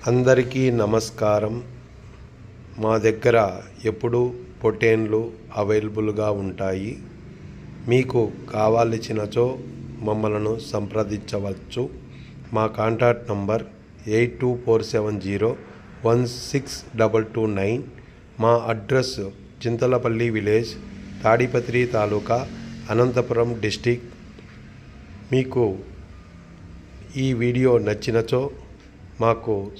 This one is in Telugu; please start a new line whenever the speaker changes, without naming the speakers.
అందరికీ నమస్కారం. మా దగ్గర ఎప్పుడూ పొట్టేన్లు అవైలబుల్గా ఉంటాయి. మీకు కావాల్సినచో మమ్మలను సంప్రదించవచ్చు. మా కాంటాక్ట్ నంబర్ 8247016229. మా అడ్రస్ చింతలపల్లి విలేజ్, తాడిపత్రి తాలూకా, అనంతపురం డిస్టిక్. మీకు ఈ వీడియో నచ్చినచో మాకు